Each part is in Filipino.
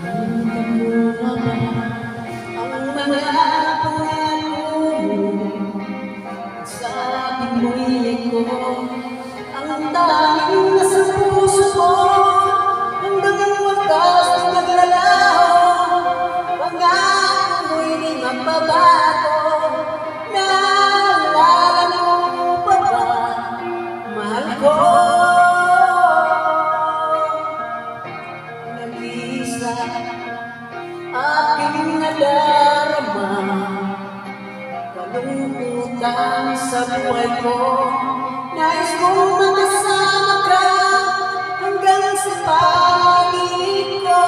Ang mga pangako mo, sabi mo'y ko, ang tanging nasa puso ko, hanggang ang wakas na maglalaho, pangako mo'y di magbabago. Naalala mo pa ba, mahal ko? Nag-iisa aking nadarama, kalungkutan sa buhay ko. Nais kong makasama ka hanggang sa pag-ibig ko.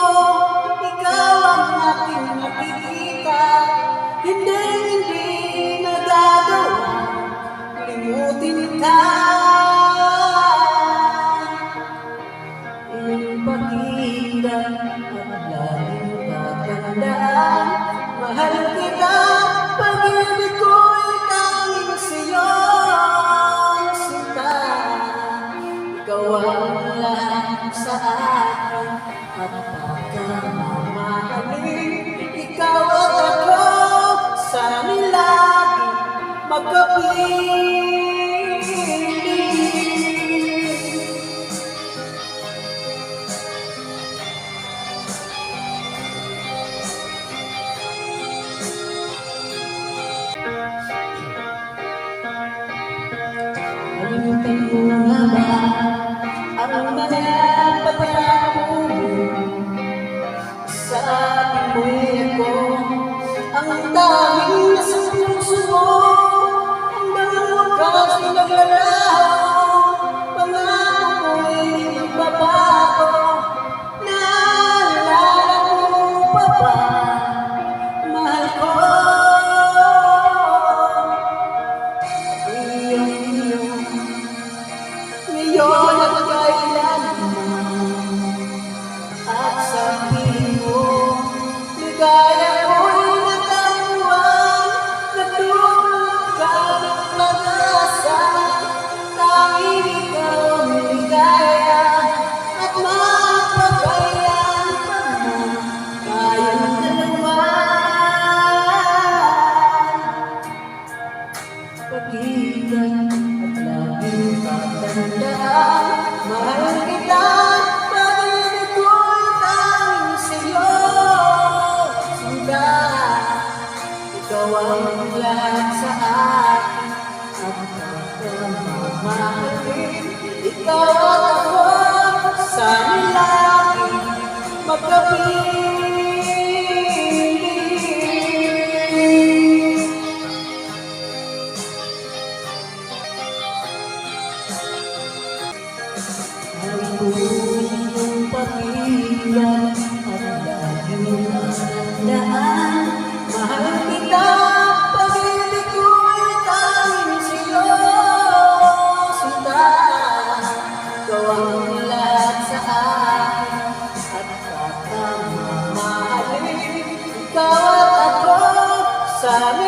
Ikaw ang aking nakikita, hindi nagagawa limutin ka. Ipakita at laging tatandaan, mahal kita, pag-ibig ko'y tanging sa'yo, sinta. Ikaw ang lahat sa akin at pagkamamahalin. Ikaw at ako, sana lagi magkapiling. Kalimutan mo nga ba ang mga pagkakako mo? Sabi mo'y ako ang tanging nasa puso mo, hanggang ang wakas na naglalaho, pangako mo'y magbabago. Naalala mo pa ba, mahal ko? Ngayon at kailanman, at sabihin mo, ligaya ko'y natauhan, natulog ka ng pag-asa, tanging ikaw ang ligaya, at mapagkailan pa man tayong dalawa. Pag-ibig at laging tatandaan, mahal kita, pag-ibig ko'y tanging sa'yo, sinta. Ikaw ang lahat sa akin at pagkamamahalin. Ikaw at ako, sana lagi magkapiling. Ang iyong pamilya at laging tandaan, mahal kita, pag-ibig ko'y tanging sa'yo, sinta. Ikaw ang lahat sa akin at pagkamamahalin. Ikaw at ako, sana